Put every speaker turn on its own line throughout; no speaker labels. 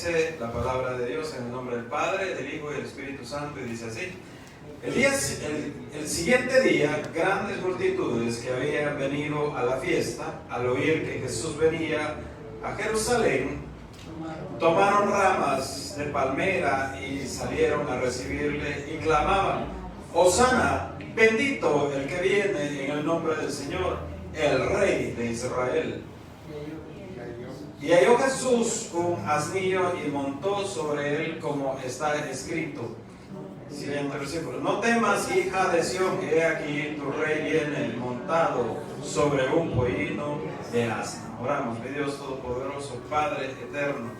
dice la palabra de Dios en el nombre del Padre, del Hijo y del Espíritu Santo, y dice así: el siguiente día, grandes multitudes que habían venido a la fiesta, al oír que Jesús venía a Jerusalén, tomaron ramas de palmera y salieron a recibirle y clamaban: Hosana, bendito el que viene en el nombre del Señor, el Rey de Israel. Y halló Jesús un asnillo y montó sobre él, como está escrito. Siguiente versículo: no temas, hija de Sión, que he aquí tu rey viene montado sobre un pollino de asna. Oramos. Mi Dios todopoderoso, Padre eterno,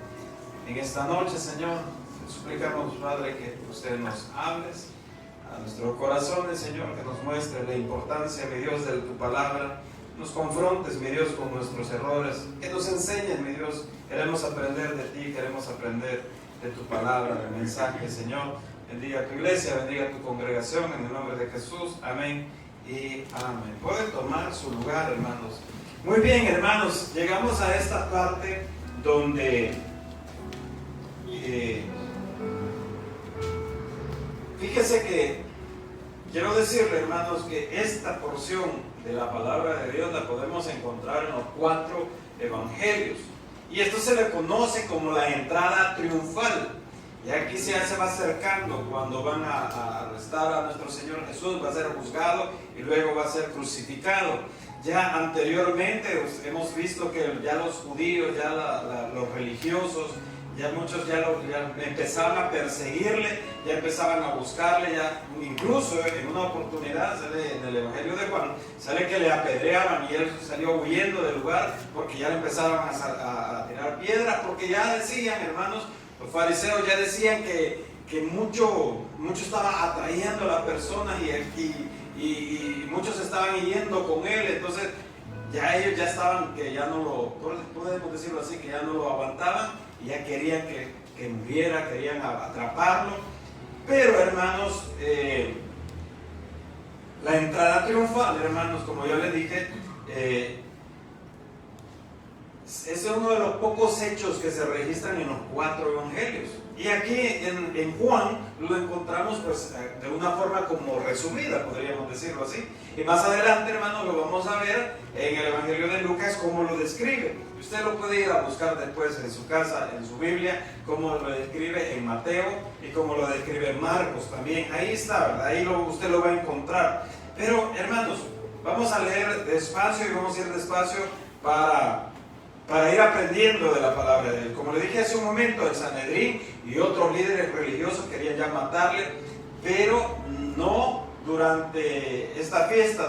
en esta noche, Señor, te suplicamos, Padre, que usted nos hables a nuestros corazones, Señor, que nos muestre la importancia, mi Dios, de tu palabra. Nos confrontes, mi Dios, con nuestros errores, que nos enseñes, mi Dios. Queremos aprender de ti, queremos aprender de tu palabra, del mensaje, Señor. Bendiga tu iglesia, bendiga tu congregación, en el nombre de Jesús, amén y amén. Pueden tomar su lugar, hermanos. Muy bien, hermanos, llegamos a esta parte donde fíjese que quiero decirle, hermanos, que esta porción de la palabra de Dios la podemos encontrar en los 4 evangelios, y esto se le conoce como la entrada triunfal. Y aquí se va acercando cuando van a arrestar a nuestro Señor Jesús, va a ser juzgado y luego va a ser crucificado. Ya anteriormente hemos visto que ya los judíos, ya los religiosos, ya muchos ya empezaban a perseguirle, ya empezaban a buscarle, ya incluso en una oportunidad sale en el Evangelio de Juan, sale que le apedreaban y él salió huyendo del lugar porque ya le empezaban a tirar piedras, porque ya decían, hermanos, los fariseos ya decían que mucho estaba atrayendo a las personas y muchos estaban yendo con él. Entonces ya ellos ya estaban, que ya no lo, podemos decirlo así, que ya no lo aguantaban y ya querían que muriera, querían atraparlo. Pero, hermanos, la entrada triunfal, hermanos, como yo les dije, es uno de los pocos hechos que se registran en los 4 evangelios. Y aquí en Juan lo encontramos pues de una forma como resumida, podríamos decirlo así. Y más adelante, hermanos, lo vamos a ver en el Evangelio de Lucas, cómo lo describe. Usted lo puede ir a buscar después en su casa, en su Biblia, cómo lo describe en Mateo y cómo lo describe en Marcos también. Ahí está, ¿verdad? Ahí usted lo va a encontrar. Pero, hermanos, vamos a leer despacio y vamos a ir despacio para ir aprendiendo de la palabra de Dios. Como le dije hace un momento, el Sanedrín y otros líderes religiosos querían ya matarle, pero no durante esta fiesta.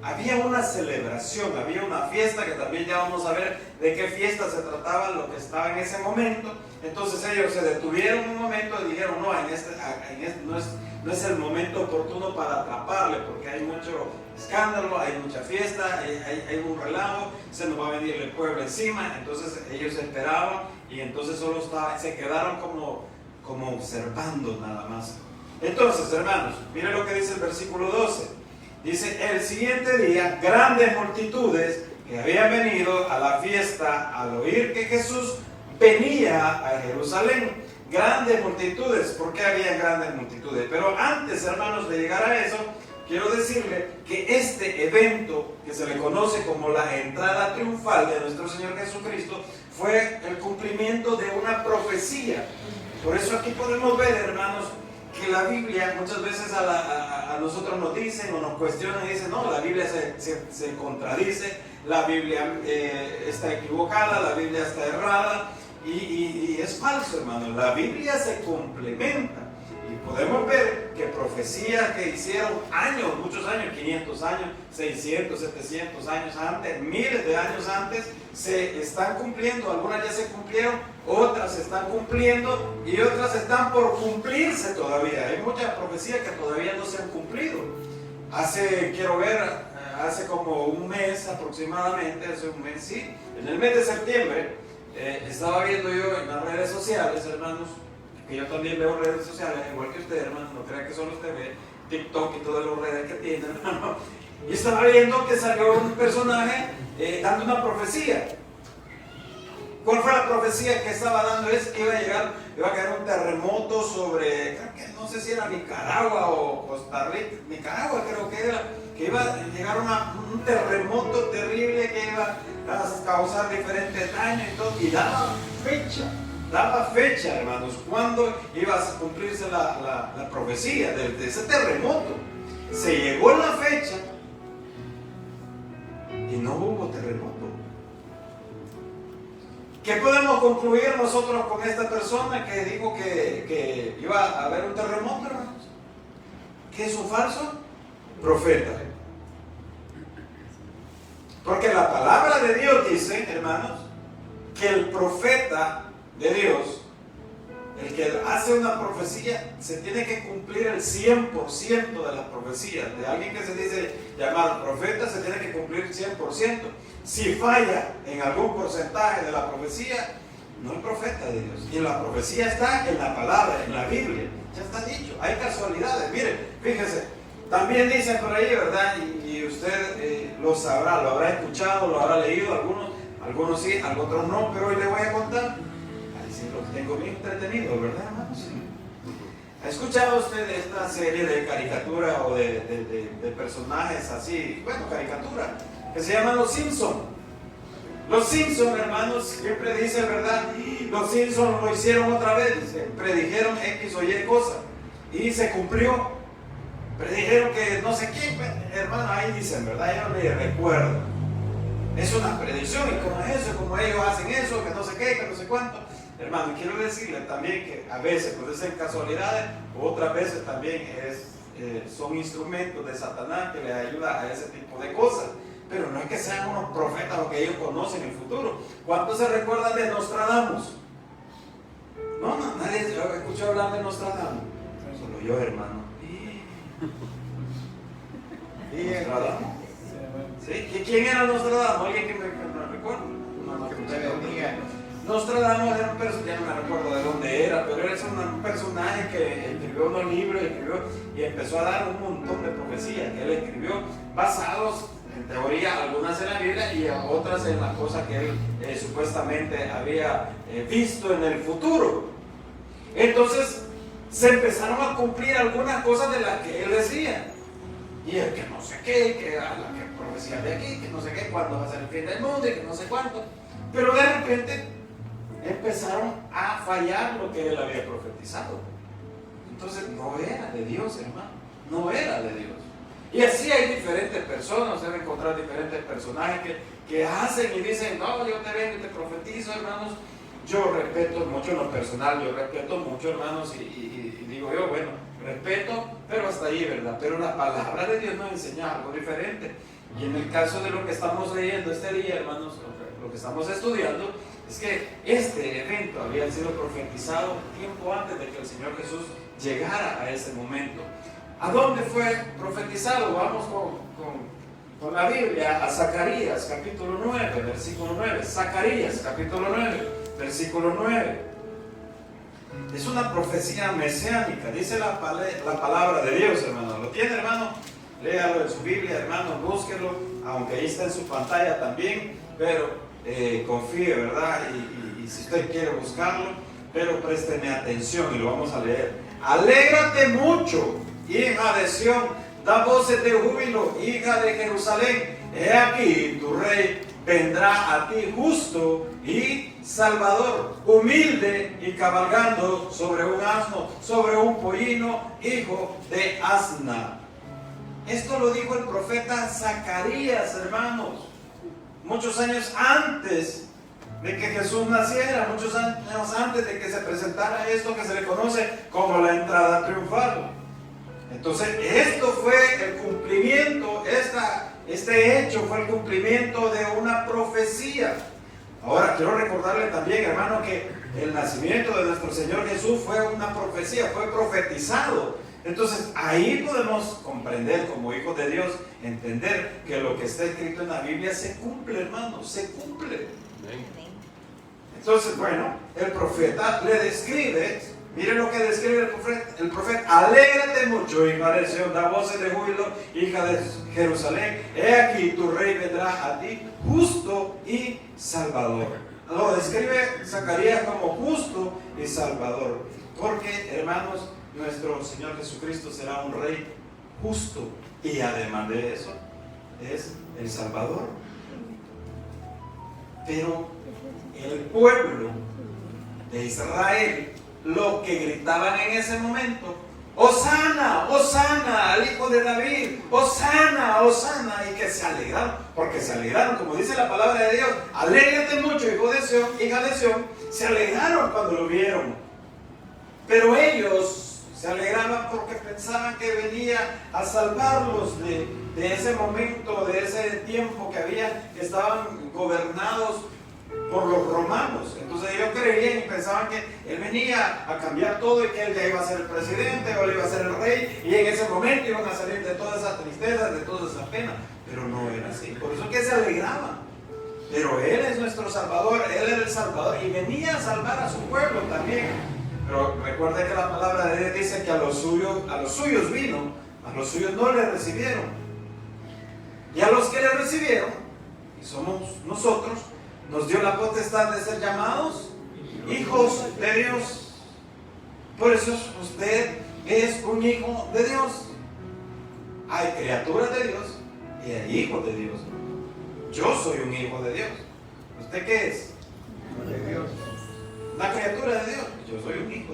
Había una celebración, había una fiesta, que también ya vamos a ver de qué fiesta se trataba, lo que estaba en ese momento. Entonces ellos se detuvieron un momento y dijeron: no, no es el momento oportuno para atraparle, porque hay mucho escándalo, hay mucha fiesta, hay un relajo, se nos va a venir el pueblo encima. Entonces ellos esperaban y entonces solo se quedaron como observando nada más. Entonces, hermanos, miren lo que dice el versículo 12. Dice: el siguiente día, grandes multitudes que habían venido a la fiesta al oír que Jesús venía a Jerusalén. Grandes multitudes. ¿Por qué había grandes multitudes? Pero antes, hermanos, de llegar a eso, quiero decirle que este evento, que se le conoce como la entrada triunfal de nuestro Señor Jesucristo, fue el cumplimiento de una profecía. Por eso aquí podemos ver, hermanos, que la Biblia muchas veces a nosotros nos dicen o nos cuestionan y dicen: no, la Biblia se contradice, la Biblia está equivocada, la Biblia está errada. Y es falso, hermano. La Biblia se complementa. Y podemos ver que profecías que hicieron años, muchos años, 500 años, 600, 700 años antes, miles de años antes, se están cumpliendo. Algunas ya se cumplieron, otras se están cumpliendo y otras están por cumplirse todavía. Hay muchas profecías que todavía no se han cumplido. Hace como un mes aproximadamente, hace un mes, sí, en el mes de septiembre, estaba viendo yo en las redes sociales, hermanos, que yo también veo redes sociales, igual que usted, hermano, no crea que solo usted ve TikTok y todas las redes que tiene, hermano. Y estaba viendo que salió un personaje dando una profecía. ¿Cuál fue la profecía que estaba dando? Es que iba a caer un terremoto sobre, creo que no sé si era Nicaragua o Costa Rica, Nicaragua creo que era, que iba a llegar un terremoto terrible que iba a causar diferentes daños y todo, y daba fecha, hermanos, cuando iba a cumplirse la profecía de ese terremoto. Se llegó la fecha y no hubo terremoto. ¿Qué podemos concluir nosotros con esta persona que dijo que iba a haber un terremoto, hermanos? ¿Que es un falso profeta? Porque la palabra de Dios dice, hermanos, que el profeta de Dios, el que hace una profecía, se tiene que cumplir el 100% de las profecías. De alguien que se dice llamar profeta, se tiene que cumplir 100%. Si falla en algún porcentaje de la profecía, no es profeta de Dios. Y la profecía está en la palabra, en la Biblia. Ya está dicho. Hay casualidades. Miren, fíjese. También dicen por ahí, ¿verdad? Y usted lo sabrá, lo habrá escuchado, lo habrá leído. Algunos sí, otros no. Pero hoy le voy a contar. Ahí sí los tengo bien entretenidos, ¿verdad, hermanos? ¿Ha escuchado usted esta serie de caricatura o de personajes así? Bueno, caricatura, que se llaman Los Simpson. Los Simpson, hermanos, siempre dicen, ¿verdad? Los Simpson lo hicieron otra vez, predijeron X o Y cosa y se cumplió. Predijeron que no sé quién, hermano, ahí dicen, ¿verdad? Yo no me recuerdo. Es una predicción y como ellos hacen eso, que no sé qué, que no sé cuánto. Hermano, quiero decirle también que a veces puede ser casualidades, otras veces también son instrumentos de Satanás que les ayuda a ese tipo de cosas. Pero no es que sean unos profetas o que ellos conocen el futuro. ¿Cuántos se recuerdan de Nostradamus? No, nadie escuchó hablar de Nostradamus. Solo yo, hermano. ¿Nostradamus? ¿Sí? ¿Quién era Nostradamus? ¿Alguien que me recuerda? Nostradamus era un personaje, ya no me recuerdo de dónde era, pero era un personaje que escribió unos libros y empezó a dar un montón de profecías que él escribió basados en teoría, algunas en la Biblia y otras en las cosas que él supuestamente había visto en el futuro. Entonces se empezaron a cumplir algunas cosas de las que él decía. Y el que no sé qué, que profecía de aquí, que no sé qué, cuándo va a ser el fin del mundo y que no sé cuánto. Pero de repente empezaron a fallar lo que él había profetizado. Entonces no era de Dios, hermano, no era de Dios. Y así hay diferentes personas, se van a encontrar diferentes personajes que hacen y dicen, no, yo te vengo y te profetizo, hermanos. Yo respeto mucho en lo personal, yo respeto mucho, hermanos, y digo yo, bueno, respeto, pero hasta ahí, ¿verdad? Pero la palabra de Dios nos enseña algo diferente. Y en el caso de lo que estamos leyendo este día, hermanos, lo que estamos estudiando, es que este evento había sido profetizado tiempo antes de que el Señor Jesús llegara a ese momento. ¿A dónde fue profetizado? Vamos con la Biblia a Zacarías, capítulo 9, versículo 9. Zacarías, capítulo 9, versículo 9. Es una profecía mesiánica, dice la palabra de Dios, hermano. ¿Lo tiene, hermano? Léalo en su Biblia, hermano, búsquelo, aunque ahí está en su pantalla también, pero confíe, ¿verdad? Y si usted quiere buscarlo, pero présteme atención y lo vamos a leer. Alégrate mucho, hija de Sión, da voces de júbilo, hija de Jerusalén. He aquí, tu rey vendrá a ti justo y salvador, humilde y cabalgando sobre un asno, sobre un pollino, hijo de asna. Esto lo dijo el profeta Zacarías, hermanos, muchos años antes de que Jesús naciera, muchos años antes de que se presentara esto que se le conoce como la entrada triunfal. Entonces, esto fue el cumplimiento, este hecho fue el cumplimiento de una profecía. Ahora, quiero recordarle también, hermano, que el nacimiento de nuestro Señor Jesús fue una profecía, fue profetizado. Entonces, ahí podemos comprender como hijos de Dios, entender que lo que está escrito en la Biblia se cumple, hermano, se cumple. Entonces, bueno, el profeta le describe, miren lo que describe el profeta: alégrate mucho, hija de Sión, da voces de júbilo, hija de Jerusalén, he aquí tu rey vendrá a ti, justo y salvador. lo describe Zacarías como justo y salvador. Porque, hermanos, nuestro Señor Jesucristo será un rey justo y además de eso es el Salvador. Pero el pueblo de Israel, lo que gritaban en ese momento: Hosana, Hosana al hijo de David, Hosana, Hosana, y que se alegraron, porque se alegraron, como dice la palabra de Dios: alégrate mucho, hijo de Sión, hija de Sión. Se alegraron cuando lo vieron, pero ellos se alegraban porque pensaban que venía a salvarlos de ese momento, de ese tiempo que estaban gobernados por los romanos. Entonces ellos creían y pensaban que él venía a cambiar todo y que él ya iba a ser el presidente o él iba a ser el rey, y en ese momento iban a salir de todas esas tristezas, de todas esas penas. Pero no era así. Por eso es que se alegraban. Pero él es nuestro Salvador, él es el Salvador y venía a salvar a su pueblo también. Pero recuerde que la palabra de Dios dice que a los suyos vino, a los suyos no le recibieron. Y a los que le recibieron, y somos nosotros, nos dio la potestad de ser llamados hijos de Dios. Por eso usted es un hijo de Dios. Hay criaturas de Dios y hay hijos de Dios. Yo soy un hijo de Dios. ¿Usted qué es? De Dios. Una criatura de Dios. Yo soy un hijo.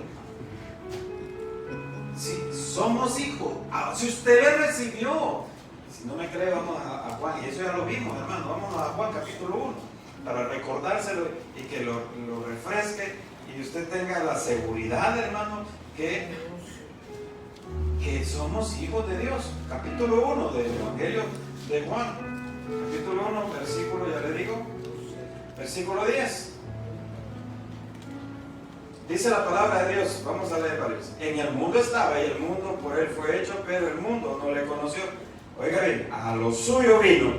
Sí, somos hijos. Si usted le recibió, si no me cree, vamos a Juan, y eso ya lo vimos, hermano. Vamos a Juan capítulo 1 para recordárselo y que lo refresque y usted tenga la seguridad, hermano, que somos hijos de Dios. Capítulo 1 del Evangelio de Juan. Capítulo 1, versículo, ya le digo, versículo 10. Dice la palabra de Dios, vamos a leer varios. En el mundo estaba y el mundo por él fue hecho, pero el mundo no le conoció. Oiga bien, a lo suyo vino.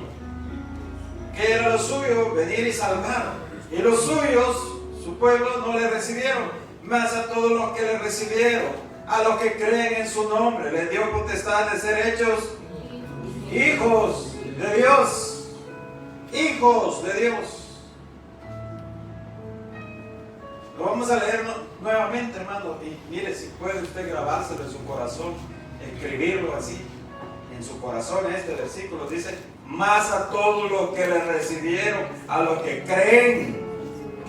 ¿Qué era lo suyo? Venir y salvar. Y los suyos, su pueblo, no le recibieron. Mas a todos los que le recibieron, a los que creen en su nombre, les dio potestad de ser hechos hijos de Dios. Hijos de Dios. Lo vamos a leer nuevamente, hermano. Y mire, si puede usted grabárselo en su corazón, escribirlo así en su corazón. Este versículo dice: más a todos los que le recibieron, a los que creen.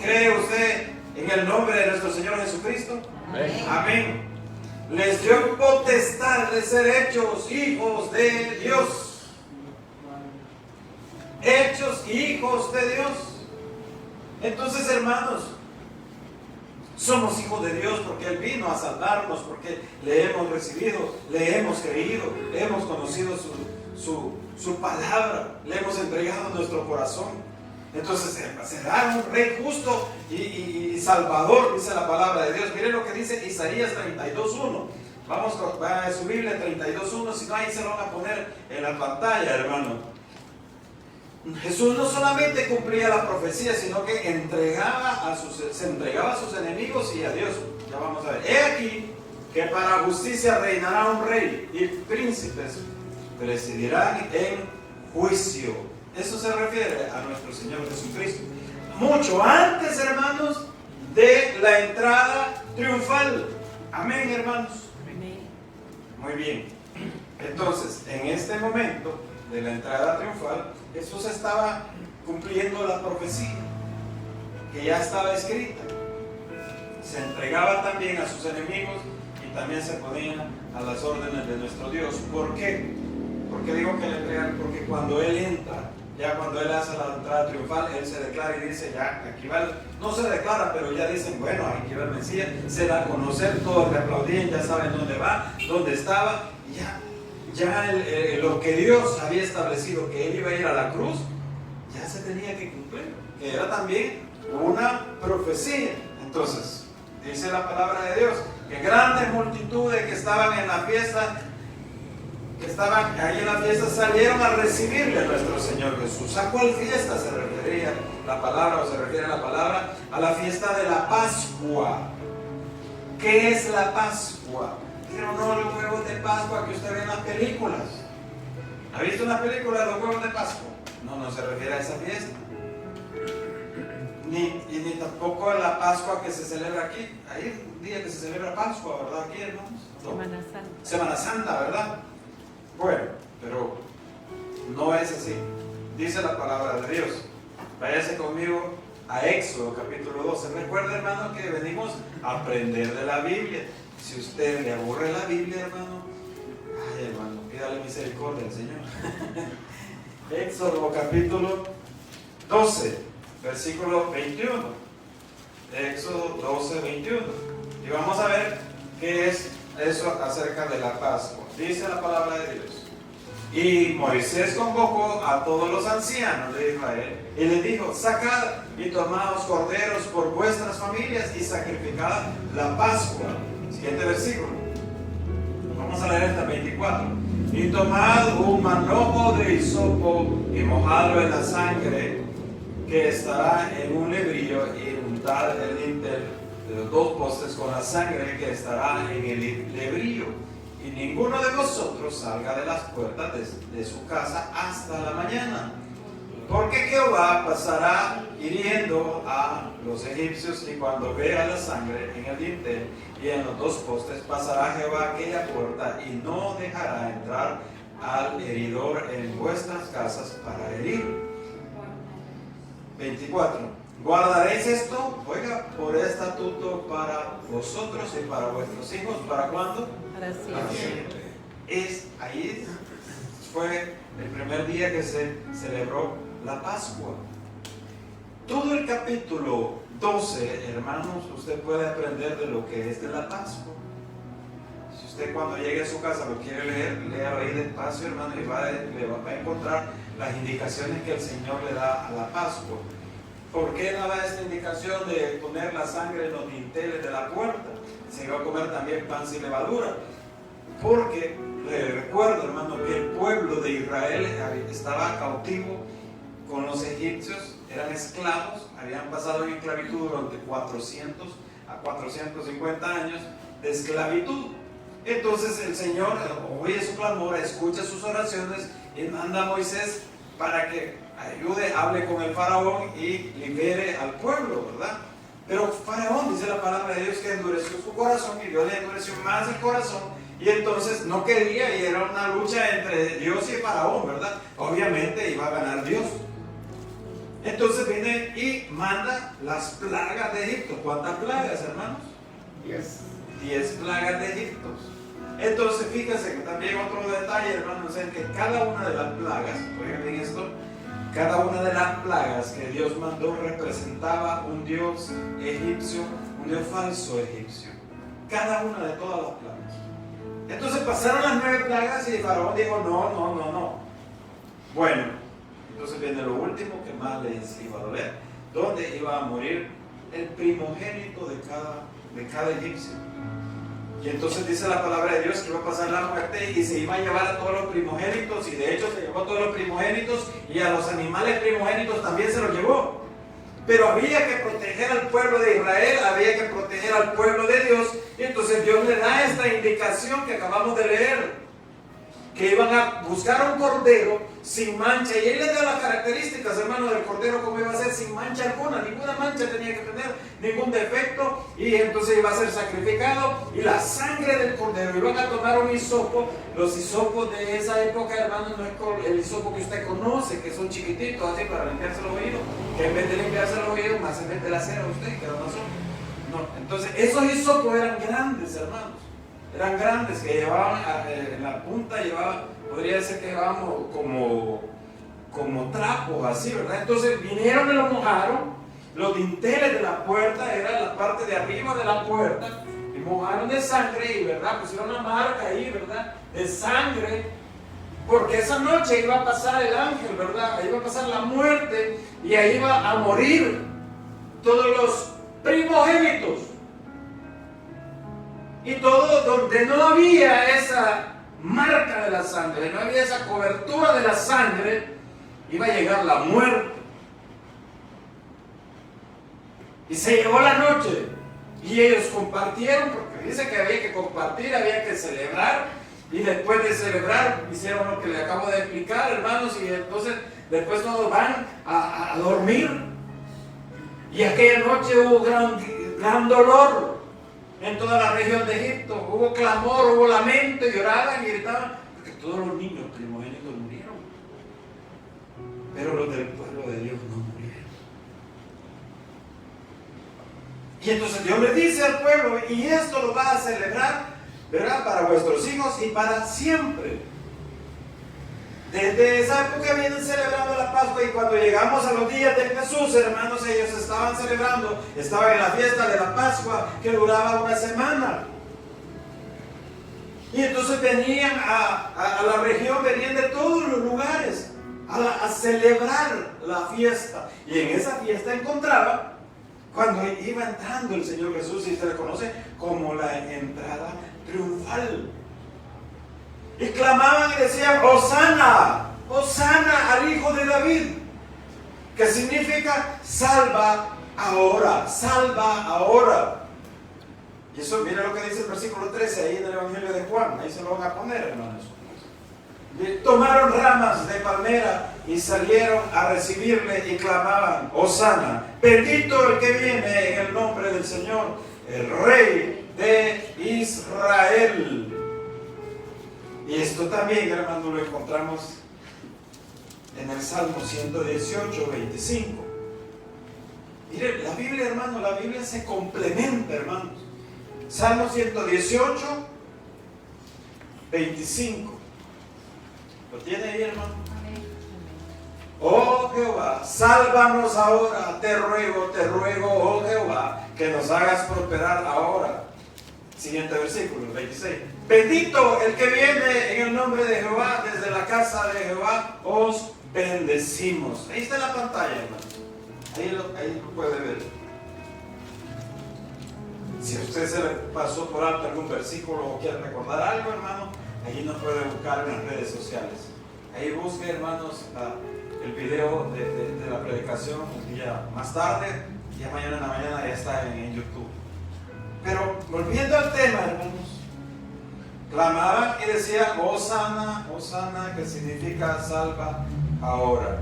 ¿Cree usted en el nombre de nuestro Señor Jesucristo? Amén. Amén. Les dio potestad de ser hechos hijos de Dios. Hechos hijos de Dios. Entonces, hermanos, somos hijos de Dios porque Él vino a salvarnos, porque le hemos recibido, le hemos creído, le hemos conocido su palabra, le hemos entregado nuestro corazón. Entonces será un rey justo y salvador, dice la palabra de Dios. Miren lo que dice Isaías 32:1. Vamos a su Biblia 32:1, si no ahí se lo van a poner en la pantalla, hermano. Jesús no solamente cumplía la profecía, sino que se entregaba a sus enemigos y a Dios. Ya vamos a ver. He aquí que para justicia reinará un rey y príncipes presidirán en juicio. Eso se refiere a nuestro Señor Jesucristo. Mucho antes, hermanos, de la entrada triunfal. Amén, hermanos. Amén. Muy bien. Entonces, en este momento de la entrada triunfal, Jesús estaba cumpliendo la profecía que ya estaba escrita. Se entregaba también a sus enemigos y también se ponía a las órdenes de nuestro Dios. ¿Por qué? ¿Por qué digo que le entregan? Porque cuando Él entra, ya cuando Él hace la entrada triunfal, Él se declara y dice: ya, aquí va, no se declara, pero ya dicen: bueno, aquí va el Mesías, se da a conocer, todos le aplaudían, ya saben dónde va, dónde estaba, ya lo que Dios había establecido, que Él iba a ir a la cruz, ya se tenía que cumplir, que era también una profecía. Entonces, dice la palabra de Dios, que grandes multitudes que estaban en la fiesta, que estaban ahí en la fiesta, salieron a recibirle a nuestro Señor Jesús. ¿A cuál fiesta se refería la palabra, o se refiere la palabra? A la fiesta de la Pascua. ¿Qué es la Pascua? Pero no los huevos de Pascua que usted ve en las películas. ¿Ha visto una película de los huevos de Pascua? No se refiere a esa fiesta. ni tampoco la Pascua que se celebra aquí. Hay un día que se celebra Pascua, ¿verdad? Aquí, hermanos. No.
Semana Santa.
Semana Santa, ¿verdad? Bueno, pero no es así. Dice la palabra de Dios. Váyase conmigo a Éxodo capítulo 12. Recuerda, hermano, que venimos a aprender de la Biblia. Si usted le aburre la Biblia, hermano, ay, hermano, pídale misericordia al Señor. Éxodo capítulo 12, versículo 21. Éxodo 12, 21. Y vamos a ver qué es eso acerca de la Pascua. Dice la palabra de Dios. Y Moisés convocó a todos los ancianos de Israel y les dijo: sacad y tomaos corderos por vuestras familias y sacrificad la Pascua. Siguiente versículo. Vamos a leer hasta 24. Y tomad un manojo de hisopo y mojadlo en la sangre que estará en un lebrillo y untad el dintel de los dos postes con la sangre que estará en el lebrillo. Y ninguno de vosotros salga de las puertas de su casa hasta la mañana. Porque Jehová pasará hiriendo a los egipcios, y cuando vea la sangre en el dintel y en los dos postes, pasará Jehová aquella puerta y no dejará entrar al heridor en vuestras casas para herir. 24. Guardaréis esto, oiga, por estatuto para vosotros y para vuestros hijos. ¿Para cuándo?
Para
siempre. Ahí fue el primer día que se celebró la Pascua. Todo el capítulo 12, hermanos, usted puede aprender de lo que es de la Pascua. Si usted cuando llegue a su casa lo quiere leer, léalo ahí despacio, hermano, y va a encontrar las indicaciones que el Señor le da a la Pascua. ¿Por qué no da esta indicación de poner la sangre en los dinteles de la puerta? Se iba a comer también pan sin levadura. Porque recuerdo, hermano, que el pueblo de Israel estaba cautivo con los egipcios, eran esclavos, habían pasado en esclavitud durante 400 a 450 años de esclavitud. Entonces el Señor oye su clamor, escucha sus oraciones y manda a Moisés para que ayude, hable con el faraón y libere al pueblo, ¿verdad? Pero faraón, dice la palabra de Dios, que endureció su corazón, y Dios le endureció más el corazón, y entonces no quería, y era una lucha entre Dios y faraón, ¿verdad? Obviamente iba a ganar Dios. Entonces viene y manda las plagas de Egipto. ¿Cuántas plagas, hermanos? 10 plagas de Egipto. Entonces fíjense que también otro detalle, hermanos, es que cada una de las plagas, oigan bien esto, cada una de las plagas que Dios mandó representaba un dios egipcio, un dios falso egipcio. Cada una de todas las plagas. Entonces pasaron las 9 plagas y el faraón dijo: no. Bueno, entonces viene lo último que más les iba a doler, donde iba a morir el primogénito de cada egipcio. Y entonces dice la palabra de Dios que iba a pasar la muerte y se iba a llevar a todos los primogénitos, y de hecho se llevó a todos los primogénitos, y a los animales primogénitos también se los llevó. Pero había que proteger al pueblo de Israel, había que proteger al pueblo de Dios, y entonces Dios le da esta indicación que acabamos de leer, que iban a buscar un cordero sin mancha, y él les da las características, hermano, del cordero, como iba a ser sin mancha alguna, ninguna mancha tenía que tener, ningún defecto, y entonces iba a ser sacrificado, y la sangre del cordero, iban a tomar un hisopo. Los hisopos de esa época, hermano, no es el hisopo que usted conoce, que son chiquititos, así para limpiarse los oídos, que en vez de limpiarse los oídos, más se mete la cera a usted, que no son. No, entonces esos hisopos eran grandes, hermanos. Eran grandes, que llevaban en la punta, podría ser que llevaban como trapos, así, ¿verdad? Entonces vinieron y lo mojaron. Los dinteles de la puerta, era la parte de arriba de la puerta, y mojaron de sangre, y, ¿verdad? Pusieron una marca ahí, ¿verdad? De sangre, porque esa noche iba a pasar el ángel, ¿verdad? Ahí iba a pasar la muerte, y ahí iba a morir todos los primogénitos. Y todo donde no había esa marca de la sangre, no había esa cobertura de la sangre, iba a llegar la muerte. Y se llegó la noche, y ellos compartieron, porque dice que había que compartir, había que celebrar, y después de celebrar hicieron lo que le acabo de explicar, hermanos, y entonces después todos van a dormir. Y aquella noche hubo gran dolor en toda la región de Egipto. Hubo clamor, hubo lamento, lloraban y gritaban, porque todos los niños primogénitos murieron. Pero los del pueblo de Dios no murieron. Y entonces Dios le dice al pueblo, y esto lo va a celebrar, ¿verdad?, para vuestros hijos y para siempre. Desde esa época vienen celebrando la Pascua, y cuando llegamos a los días de Jesús, hermanos, ellos estaban celebrando, estaban en la fiesta de la Pascua que duraba una semana. Y entonces venían a la región, venían de todos los lugares a celebrar la fiesta. Y en esa fiesta encontraba, cuando iba entrando el Señor Jesús, y se le conoce como la entrada triunfal. Y clamaban y decían, Hosana, Hosana al Hijo de David, que significa salva ahora, salva ahora. Y eso, mira lo que dice el versículo 13 ahí en el Evangelio de Juan, ahí se lo van a poner, hermanos. Tomaron ramas de palmera y salieron a recibirle y clamaban, Hosana, bendito el que viene en el nombre del Señor, el Rey de Israel. Y esto también, hermano, lo encontramos en el Salmo 118, 25. Mire, la Biblia, hermano, la Biblia se complementa, hermanos. Salmo 118, 25. ¿Lo tiene ahí, hermano? Oh Jehová, sálvanos ahora, te ruego, oh Jehová, que nos hagas prosperar ahora. Siguiente versículo, 26. Bendito el que viene en el nombre de Jehová, desde la casa de Jehová os bendecimos. Ahí está en la pantalla, hermano. Ahí lo puede ver. Si a usted se le pasó por alto algún versículo o quiere recordar algo, hermano, allí nos puede buscar en las redes sociales. Ahí busque, hermanos, el video de la predicación un día más tarde, ya mañana en la mañana ya está en YouTube. Pero volviendo al tema, hermanos, clamaban y decían, Hosana, Hosana, que significa salva ahora.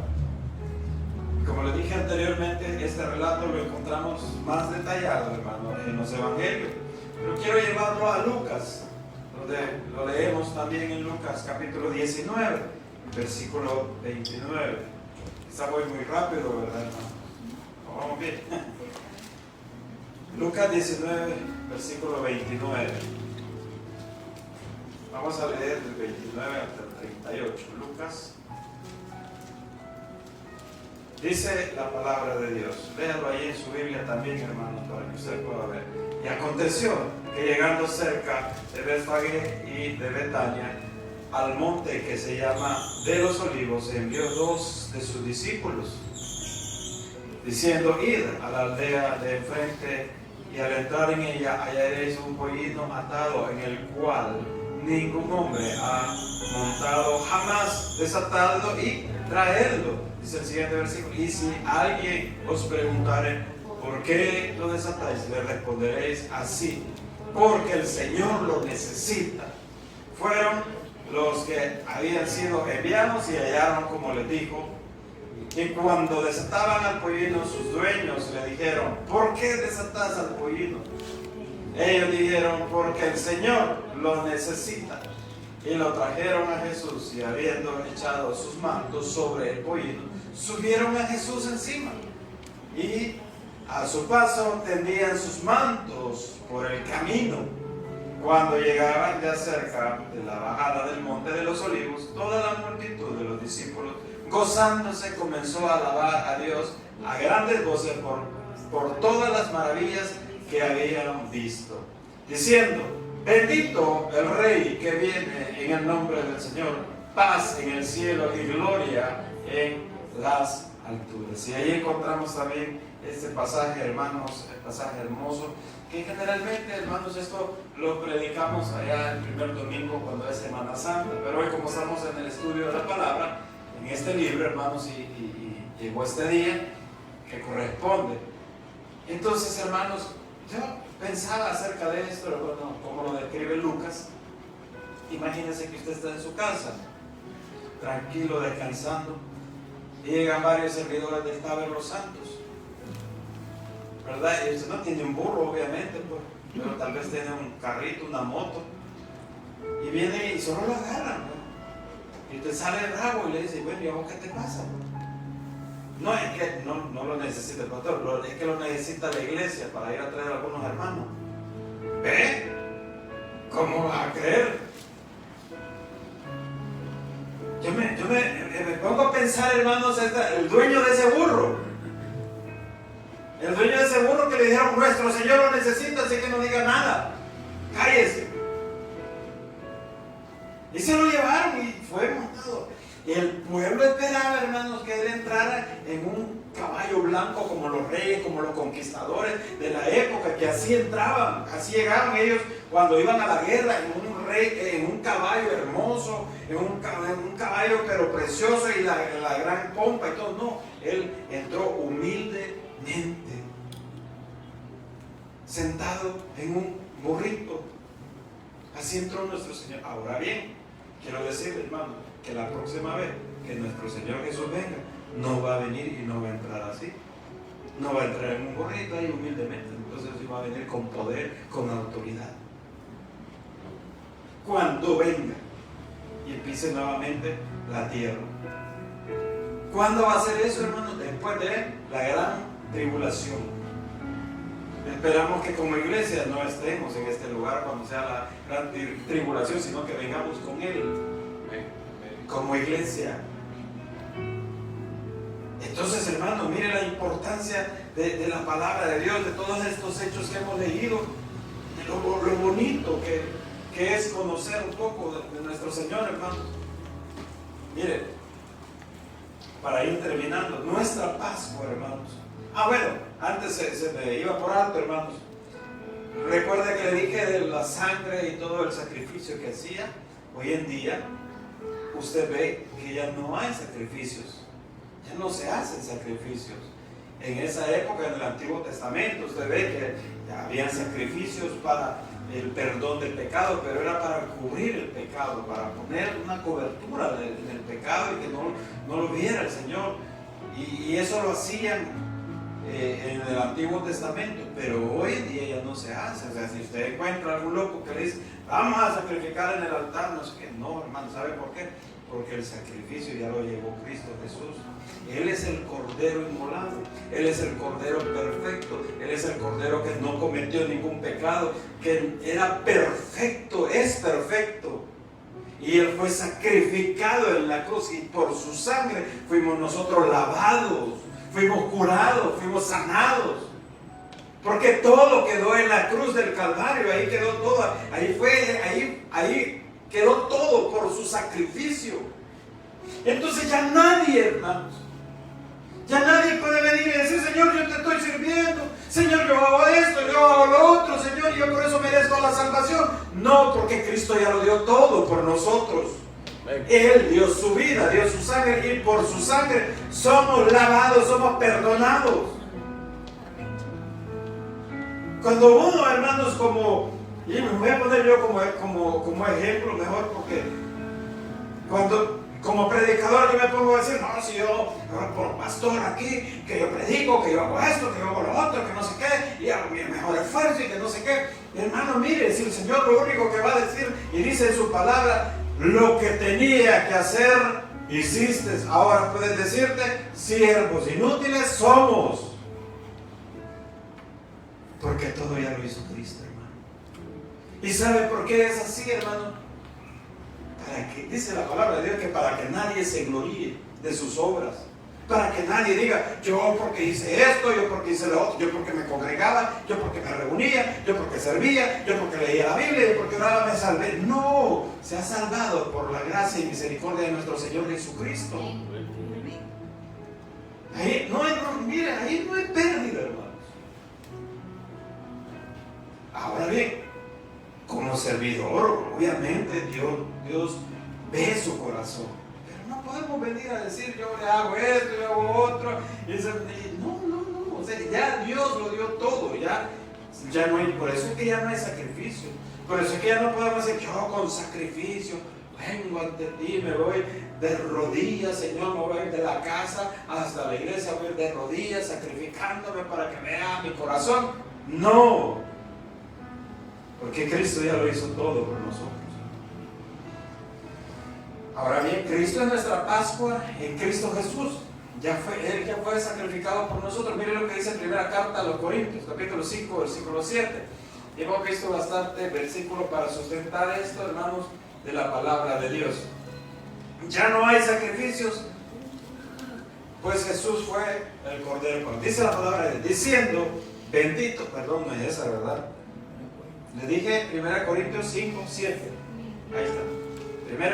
Como les dije anteriormente, este relato lo encontramos más detallado, hermano, en los evangelios. Pero quiero llevarlo a Lucas, donde lo leemos también en Lucas capítulo 19, versículo 29. Quizá voy muy rápido, ¿verdad, hermano? Vamos bien. Lucas 19, versículo 29. Vamos a leer del 29 hasta el 38. Lucas. Dice la palabra de Dios. Léalo ahí en su Biblia también, hermano, para que usted pueda ver. Y aconteció que llegando cerca de Betfagé y de Betania, al monte que se llama de los Olivos, envió dos de sus discípulos, diciendo, id a la aldea de enfrente, y al entrar en ella hallaréis un pollino atado, en el cual ningún hombre ha montado jamás, desatadlo y traedlo. Dice el siguiente versículo, y si alguien os preguntare, ¿por qué lo desatáis?, le responderéis así, porque el Señor lo necesita. Fueron los que habían sido enviados y hallaron como les dijo. Y cuando desataban al pollino, sus dueños le dijeron, ¿por qué desatás al pollino? Ellos dijeron, porque el Señor lo necesita. Y lo trajeron a Jesús, y habiendo echado sus mantos sobre el pollino, subieron a Jesús encima. Y a su paso tendían sus mantos por el camino. Cuando llegaban ya cerca de la bajada del monte de los Olivos, toda la multitud de los discípulos, gozándose, comenzó a alabar a Dios a grandes voces por todas las maravillas que habían visto, diciendo, bendito el Rey que viene en el nombre del Señor, paz en el cielo y gloria en las alturas. Y ahí encontramos también este pasaje, hermanos, el pasaje hermoso, que generalmente, hermanos, esto lo predicamos allá el primer domingo cuando es Semana Santa, pero hoy, como estamos en el estudio de la palabra, en este libro, hermanos, y llegó este día que corresponde. Entonces, hermanos, yo pensaba acerca de esto, bueno, como lo describe Lucas. Imagínense que usted está en su casa, tranquilo, descansando, y llegan varios servidores del Taber los Santos. ¿verdad? Y usted no tiene un burro, obviamente, pues, pero tal vez tiene un carrito, una moto. Y viene y solo lo agarran, ¿no? Y te sale bravo y le dice, bueno, ¿y a vos qué te pasa? No es que no lo necesita el pastor, es que lo necesita la iglesia para ir a traer a algunos hermanos. ¿Ve? ¿Cómo vas a creer? Yo me pongo a pensar, hermanos, el dueño de ese burro. El dueño de ese burro que le dijeron, nuestro Señor lo necesita, así que no diga nada. Cállese. Y se lo llevaron y fue montado. Y el pueblo esperaba, hermanos, que él entrara en un caballo blanco como los reyes, como los conquistadores de la época, que así entraban, así llegaban ellos cuando iban a la guerra, en un caballo hermoso, en un caballo pero precioso y la gran pompa y todo. No, él entró humildemente, sentado en un burrito. Así entró nuestro Señor. Ahora bien, quiero decirle, hermano, que la próxima vez que nuestro Señor Jesús venga, no va a venir y no va a entrar así. No va a entrar en un burrito ahí humildemente. Entonces sí va a venir con poder, con autoridad. Cuando venga y pise nuevamente la tierra. ¿Cuándo va a ser eso, hermano? Después de la gran tribulación. Esperamos que como iglesia no estemos en este lugar cuando sea la gran tribulación, sino que vengamos con Él como iglesia. Entonces, hermano, mire la importancia de la palabra de Dios, de todos estos hechos que hemos leído, de lo bonito que es conocer un poco de nuestro Señor, hermano. Mire, para ir terminando, nuestra Pascua, hermanos. Bueno, antes se me iba por alto, hermanos. Recuerda que le dije de la sangre y todo el sacrificio que hacía. Hoy en día, usted ve que ya no hay sacrificios. Ya no se hacen sacrificios. En esa época, en el Antiguo Testamento, usted ve que ya habían sacrificios para el perdón del pecado, pero era para cubrir el pecado, para poner una cobertura en el pecado y que no lo viera el Señor. Y eso lo hacían en el Antiguo Testamento, pero hoy en día ya no se hace. O sea, si usted encuentra algún loco que le dice, vamos a sacrificar en el altar, no sé qué, no, hermano, ¿sabe por qué? Porque el sacrificio ya lo llevó Cristo Jesús. Él es el Cordero inmolado, Él es el Cordero perfecto, Él es el Cordero que no cometió ningún pecado, que era perfecto, es perfecto. Y Él fue sacrificado en la cruz y por su sangre fuimos nosotros lavados, fuimos curados, fuimos sanados. Porque todo quedó en la cruz del Calvario, ahí quedó todo, ahí quedó todo por su sacrificio. Entonces ya nadie, hermanos, ya nadie puede venir y decir, Señor, yo te estoy sirviendo, Señor, yo hago esto, yo hago lo otro, Señor, y yo por eso merezco la salvación. No, porque Cristo ya lo dio todo por nosotros. Él dio su vida, dio su sangre, y por su sangre somos lavados, somos perdonados. Cuando uno, hermanos, y me voy a poner yo como ejemplo mejor, porque cuando como predicador yo me pongo a decir, no, si yo por pastor aquí, que yo predico, que yo hago esto, que yo hago lo otro, que no sé qué, y hago mi mejor esfuerzo y que no sé qué. Hermano, mire, si el Señor lo único que va a decir, y dice en su palabra, lo que tenía que hacer, hiciste. Ahora puedes decirte, siervos inútiles somos. Porque todo ya lo hizo Cristo, hermano. ¿Y sabe por qué es así, hermano? Para que, dice la palabra de Dios, que para que nadie se gloríe de sus obras. Para que nadie diga, yo porque hice esto, yo porque hice lo otro, yo porque me congregaba, yo porque me reunía, yo porque servía, yo porque leía la Biblia, yo porque oraba me salvé. No, se ha salvado por la gracia y misericordia de nuestro Señor Jesucristo. Ahí no hay pérdida, hermanos. Ahora bien, como servidor, obviamente Dios ve su corazón. Pero no podemos venir a decir, yo le hago esto, yo hago otro. No. O sea, ya Dios lo dio todo. Ya no hay, por eso es que ya no hay sacrificio. Por eso es que ya no podemos decir, yo con sacrificio. vengo ante ti, me voy de rodillas, Señor, me voy a ir de la casa hasta la iglesia, voy a ir de rodillas sacrificándome para que vea mi corazón. No, porque Cristo ya lo hizo todo por nosotros. Ahora bien, Cristo es nuestra Pascua en Cristo Jesús. Él ya fue sacrificado por nosotros. Miren lo que dice en primera carta a los Corintios, capítulo 5, versículo 7. Y hemos visto bastante versículos para sustentar esto, hermanos, de la palabra de Dios. Ya no hay sacrificios, pues Jesús fue el Cordero. Dice la palabra de Dios, diciendo, bendito, perdón, no es esa, ¿verdad? Le dije 1 Corintios 5, 7. Ahí está.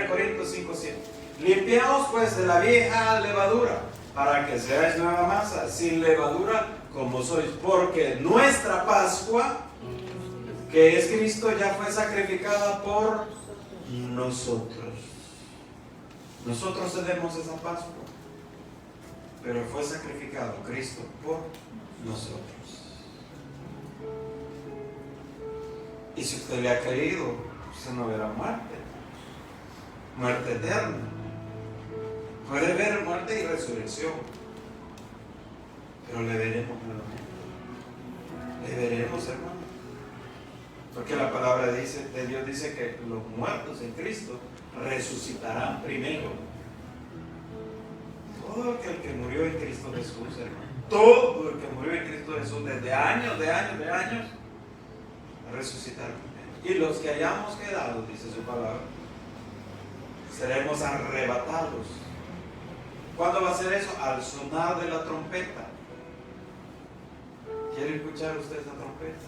1 Corintios 5, 7. Limpiaos pues de la vieja levadura, para que seáis nueva masa, sin levadura como sois, porque nuestra Pascua, que es Cristo, ya fue sacrificada por nosotros. Nosotros tenemos esa Pascua, pero fue sacrificado Cristo por nosotros. Y si usted le ha creído, usted no verá muerte eterna. Puede ver muerte y resurrección, pero le veremos nuevamente. Le veremos, hermano. Porque la palabra de Dios dice que los muertos en Cristo resucitarán primero. Todo el que murió en Cristo Jesús, hermano, todo el que murió en Cristo Jesús desde años, resucitarán primero. Y los que hayamos quedado, dice su palabra, seremos arrebatados. ¿Cuándo va a ser eso? Al sonar de la trompeta. ¿Quiere escuchar usted esa trompeta?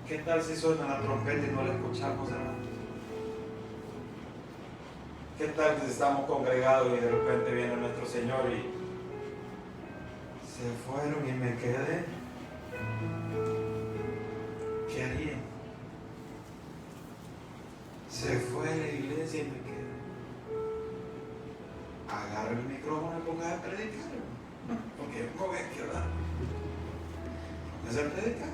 ¿Qué tal si suena la trompeta y no la escuchamos, hermano? ¿Qué tal si estamos congregados y de repente viene nuestro Señor y se fueron y me quedé? ¿Qué haría? Se fue a la iglesia y me quedé. Agarra el micrófono y ponga a predicar, porque no voy a quedar. Póngase a predicar.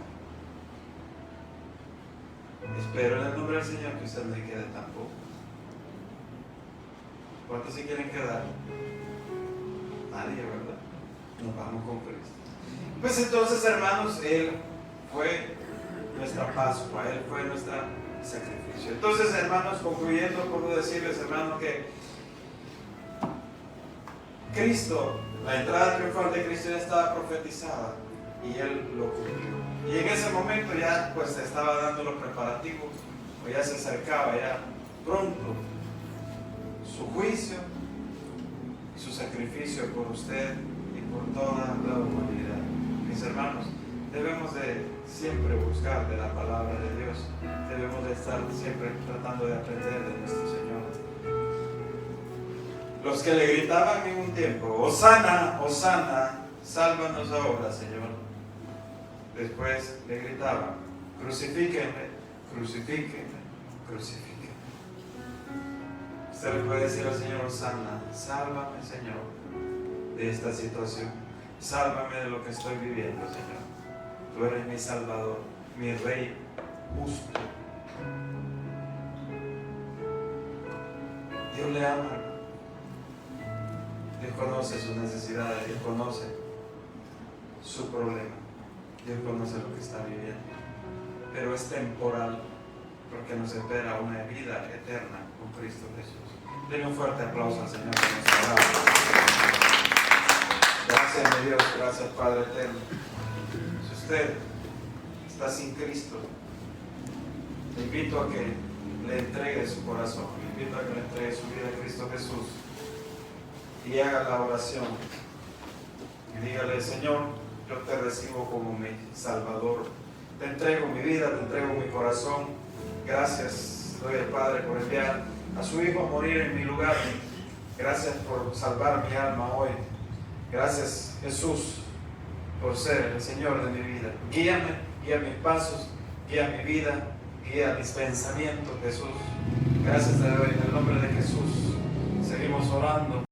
Espero en el nombre del Señor que usted no se quede tampoco. ¿Cuántos se quieren quedar? Nadie, ¿verdad? Nos vamos con Cristo. Pues entonces, hermanos, Él fue nuestra Pascua, Él fue nuestro sacrificio. Entonces, hermanos, concluyendo, puedo decirles, hermanos, que Cristo, la entrada triunfal de Cristo ya estaba profetizada y Él lo cumplió. Y en ese momento ya pues se estaba dando los preparativos, o ya se acercaba ya pronto su juicio y su sacrificio por usted y por toda la humanidad. Mis hermanos, debemos de siempre buscar de la palabra de Dios, debemos de estar siempre tratando de aprender de nuestro Señor. Los que le gritaban en un tiempo, Hosana, Hosana, sálvanos ahora, Señor. Después le gritaban, crucifíquenme, crucifíquenme, crucifíquenme. Usted le puede decir al Señor, Hosana, sálvame, Señor, de esta situación. Sálvame de lo que estoy viviendo, Señor. Tú eres mi Salvador, mi Rey justo. Dios le ama. Dios conoce sus necesidades, Dios conoce su problema, Dios conoce lo que está viviendo, pero es temporal, porque nos espera una vida eterna con Cristo Jesús. Denle un fuerte aplauso al Señor que nos ha dado. Gracias, mi Dios, gracias, Padre eterno. Si usted está sin Cristo, le invito a que le entregue su corazón, le invito a que le entregue su vida a Cristo Jesús. Y haga la oración y dígale, Señor, yo te recibo como mi Salvador, te entrego mi vida, te entrego mi corazón. Gracias doy al Padre por enviar a su Hijo a morir en mi lugar. Gracias por salvar mi alma hoy. Gracias, Jesús, por ser el Señor de mi vida. Guíame, guía mis pasos, guía mi vida, guía mis pensamientos, Jesús. Gracias te doy en el nombre de Jesús. Seguimos orando.